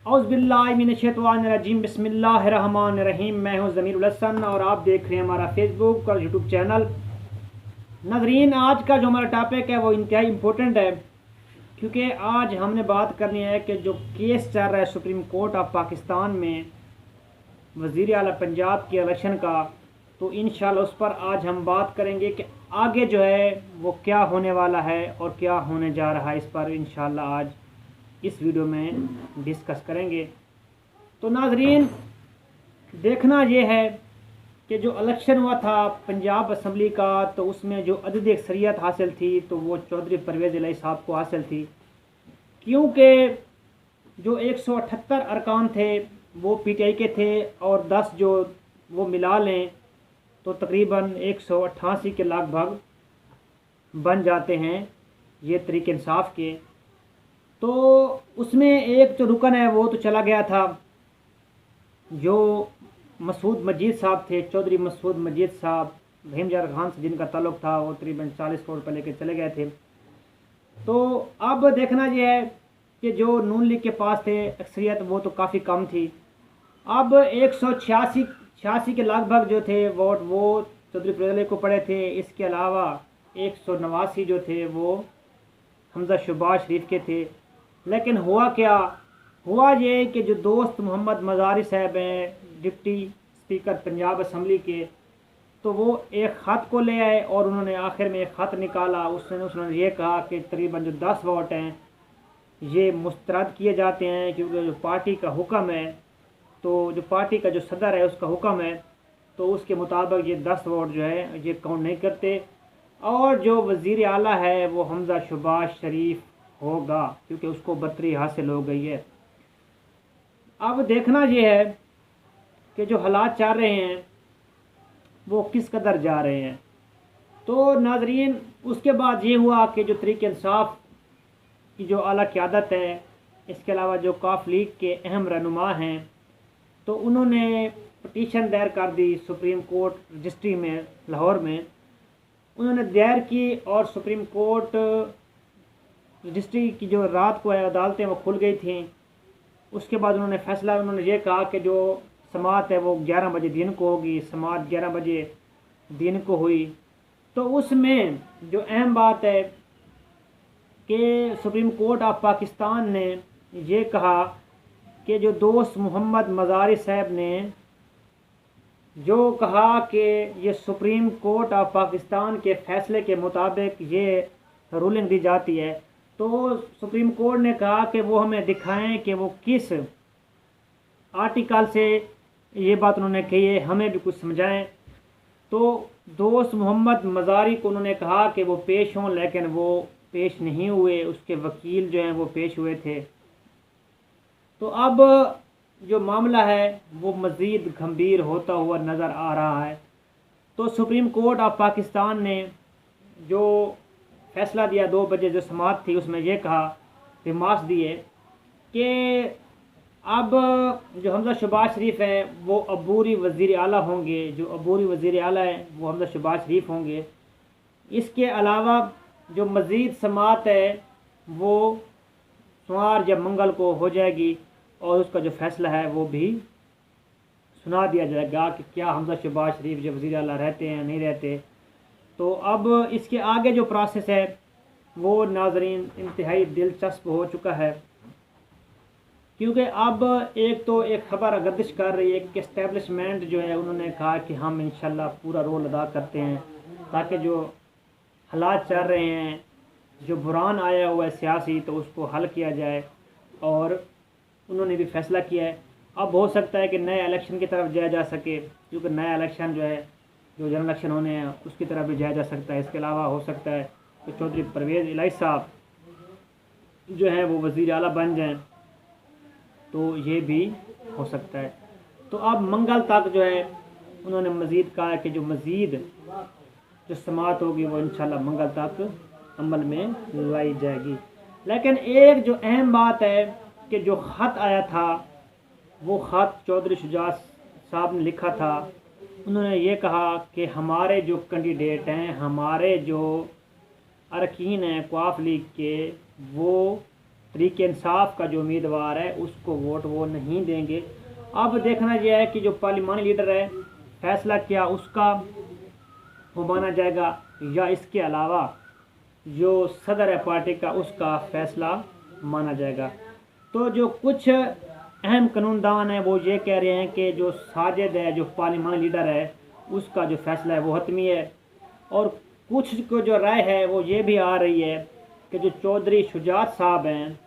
औज़ुबिल्लाहिमिनश्शैतानिर्रजीम बिस्मिल्लाहिर्रहमानिर्रहीम। मैं हूं ज़मीर उल हसन और आप देख रहे हैं हमारा फेसबुक और यूट्यूब चैनल। नाज़रीन, आज का जो हमारा टॉपिक है वो इंतहाई इम्पोर्टेंट है, क्योंकि आज हमने बात करनी है कि जो केस चल रहा है सुप्रीम कोर्ट ऑफ पाकिस्तान में वज़ीर आला पंजाब के इलेक्शन का, तो इंशाल्लाह उस पर आज हम बात करेंगे कि आगे जो है वो क्या होने वाला है और क्या होने जा रहा है। इस पर इंशाल्लाह आज इस वीडियो में डिस्कस करेंगे। तो नाजरीन, देखना ये है कि जो इलेक्शन हुआ था पंजाब असम्बली का, तो उसमें जो अदद अक्सरियत हासिल थी तो वो चौधरी परवेज़ इलाही साहब को हासिल थी, क्योंकि जो 178 अरकान थे वो पीटीआई के थे और 10 जो वो मिला लें तो तकरीबन 188 के लगभग बन जाते हैं ये तरीके इंसाफ के। तो उसमें एक जो रुकन है वो तो चला गया था, जो मसूद मजीद साहब थे, चौधरी मसूद मजीद साहब रहीम जार खान से जिनका ताल्लुक़ था, वो तकरीबन 40 करोड़ पर लेके चले गए थे। तो अब देखना ये है कि जो नून लीग के पास थे अक्सरियत वो तो काफ़ी कम थी। अब 186 के लगभग जो थे वोट वो चौधरी परवेज़ को पड़े थे। इसके अलावा 189 जो थे वो हमजा शहबाज शरीफ के थे। लेकिन हुआ क्या, हुआ ये कि जो दोस्त मोहम्मद मज़ारी साहब हैं डिप्टी स्पीकर पंजाब असम्बली के, तो वो एक ख़त को ले आए और उन्होंने आखिर में एक ख़त निकाला। उन्होंने ये कहा कि तकरीबन जो 10 वोट हैं ये मुस्तरद किए जाते हैं, क्योंकि जो पार्टी का हुक्म है, तो जो पार्टी का जो सदर है उसका हुक्म है, तो उसके मुताबिक ये 10 वोट जो है ये काउंट नहीं करते। और जो वज़ीर आला है वो हमजा शहबाज शरीफ होगा, क्योंकि उसको बर्तरी हासिल हो गई है। अब देखना ये है कि जो हालात चल रहे हैं वो किस कदर जा रहे हैं। तो नाजरीन, उसके बाद ये हुआ कि जो तरीके इंसाफ की जो आला क़यादत है, इसके अलावा जो काफ लीग के अहम रहनुमा हैं, तो उन्होंने पटिशन दायर कर दी सुप्रीम कोर्ट रजिस्ट्री में लाहौर में। उन्होंने दायर की और सुप्रीम कोर्ट रजिस्ट्री की जो रात को है अदालतें वो खुल गई थी। उसके बाद उन्होंने ये कहा कि जो समाअत है वो 11 बजे दिन को होगी। समाअत 11 बजे दिन को हुई। तो उसमें जो अहम बात है कि सुप्रीम कोर्ट ऑफ पाकिस्तान ने ये कहा कि जो दोस्त मोहम्मद मज़ारी साहब ने जो कहा कि ये सुप्रीम कोर्ट ऑफ पाकिस्तान के फ़ैसले के मुताबिक ये रूलिंग दी जाती है, तो सुप्रीम कोर्ट ने कहा कि वो हमें दिखाएं कि वो किस आर्टिकल से ये बात उन्होंने कही है, हमें भी कुछ समझाएं। तो दोस्त मोहम्मद मज़ारी को उन्होंने कहा कि वो पेश हों, लेकिन वो पेश नहीं हुए। उसके वकील जो हैं वो पेश हुए थे। तो अब जो मामला है वो मज़ीद गंभीर होता हुआ नज़र आ रहा है। तो सुप्रीम कोर्ट ऑफ पाकिस्तान ने जो फ़ैसला दिया 2 बजे जो समाअत थी, उसमें यह कहा, रिमार्क्स दिए कि अब जो हमजा शहबाज शरीफ हैं वो अबूरी वज़ीर आला होंगे। जो अबूरी वज़ीर आला हैं वो हमजा शहबाज शरीफ होंगे। इसके अलावा जो मज़ीद समाअत है वो सोमवार या मंगल को हो जाएगी और उसका जो फ़ैसला है वो भी सुना दिया जाएगा कि क्या हमजा शहबाज शरीफ जो वज़ीर आला रहते हैं नहीं रहते। तो अब इसके आगे जो प्रोसेस है वो नाजरीन इंतहाई दिलचस्प हो चुका है, क्योंकि अब एक खबर गर्दिश कर रही है कि इस्टेब्लिशमेंट जो है उन्होंने कहा कि हम इंशाल्लाह पूरा रोल अदा करते हैं ताकि जो हालात चल रहे हैं, जो बुरान आया हुआ है सियासी, तो उसको हल किया जाए। और उन्होंने भी फ़ैसला किया है। अब हो सकता है कि नए इलेक्शन की तरफ जाया जा सके, क्योंकि नया इलेक्शन जो है, जो जनरल इलेक्शन होने हैं उसकी तरफ भी जाया जा सकता है। इसके अलावा हो सकता है कि चौधरी परवेज़ इलाही साहब जो है वो वज़ीर आला बन जाएं, तो ये भी हो सकता है। तो अब मंगल तक जो है उन्होंने मज़ीद कहा कि जो मज़ीद जो समाअत होगी वो इंशाल्लाह मंगल तक अमल में लाई जाएगी। लेकिन एक जो अहम बात है कि जो ख़त आया था वो ख़त चौधरी शुजात साहब ने लिखा था। उन्होंने ये कहा कि हमारे जो कैंडिडेट हैं, हमारे जो अरकीन हैं क्वाफ लीग के, वो तरीके इंसाफ का जो उम्मीदवार है उसको वोट वो नहीं देंगे। अब देखना यह है कि जो पार्लिमानी लीडर है फैसला क्या उसका वो माना जाएगा, या इसके अलावा जो सदर है पार्टी का उसका फैसला माना जाएगा। तो जो कुछ अहम कानूनदान हैं वो ये कह रहे हैं कि जो साजिद है, जो पार्लिमानी लीडर है, उसका जो फैसला है वो हतमी है। और कुछ को जो राय है वो ये भी आ रही है कि जो चौधरी शुजात साहब हैं,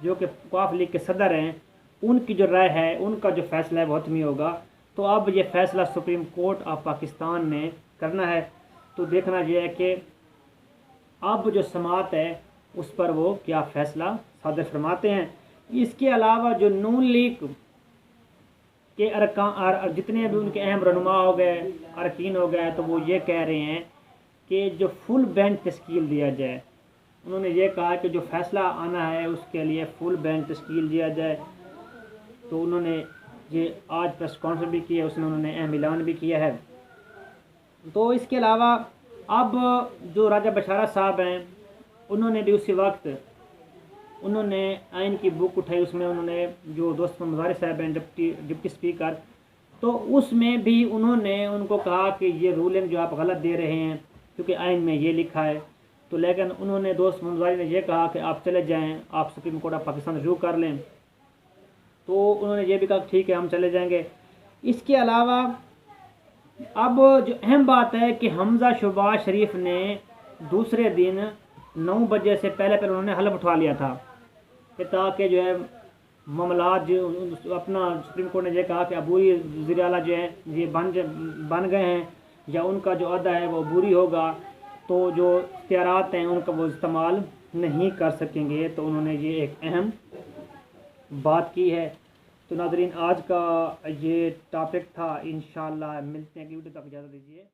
जो कि वफ़ाक लीग के सदर हैं, उनकी जो राय है, उनका जो फैसला है वो हतमी होगा। तो अब ये फैसला सुप्रीम कोर्ट ऑफ पाकिस्तान ने करना है। तो देखना यह है कि अब जो समात है उस पर वो क्या फ़ैसला सादर फरमाते हैं। इसके अलावा जो नून लीग के अरकान जितने भी उनके अहम रहनुमा हो गए, अरकीन हो गए, तो वो ये कह रहे हैं कि जो फुल बेंच तश्कील दिया जाए। उन्होंने ये कहा कि जो फ़ैसला आना है उसके लिए फुल बेंच तश्कील दिया जाए। तो उन्होंने ये आज प्रेस कॉन्फ्रेंस भी की है, उसमें उन्होंने अहम ऐलान भी किया है। तो इसके अलावा अब जो राजा बशारा साहब हैं उन्होंने भी उसी वक्त उन्होंने आइन की बुक उठाई, उसमें उन्होंने जो दोस्त मुजारिस साहब हैं डिप्टी स्पीकर, तो उसमें भी उन्होंने उनको कहा कि ये रूलिंग जो आप गलत दे रहे हैं क्योंकि आइन में ये लिखा है। तो लेकिन उन्होंने दोस्त मुजारिस ने ये कहा कि आप चले जाएं, आप supreme court of Pakistan review कर लें। तो उन्होंने ये भी कहा ठीक है हम चले जाएंगे। इसके अलावा अब जो अहम बात है कि हमजा शहबाज शरीफ ने दूसरे दिन 9 बजे से पहले उन्होंने हलफ उठा लिया था कि ताकि जो है मामला जो अपना सुप्रीम कोर्ट ने ये कहा कि अबूरी वज़ीर आला जो है ये बन गए हैं या उनका जो अहदा है वो अबूरी होगा, तो जो इख्तियारात हैं उनका वो इस्तेमाल नहीं कर सकेंगे। तो उन्होंने ये एक अहम बात की है। तो नाज़रीन आज का ये टॉपिक था, इंशाअल्लाह मिलते हैं कि वीडियो तक इजाज़त दीजिए।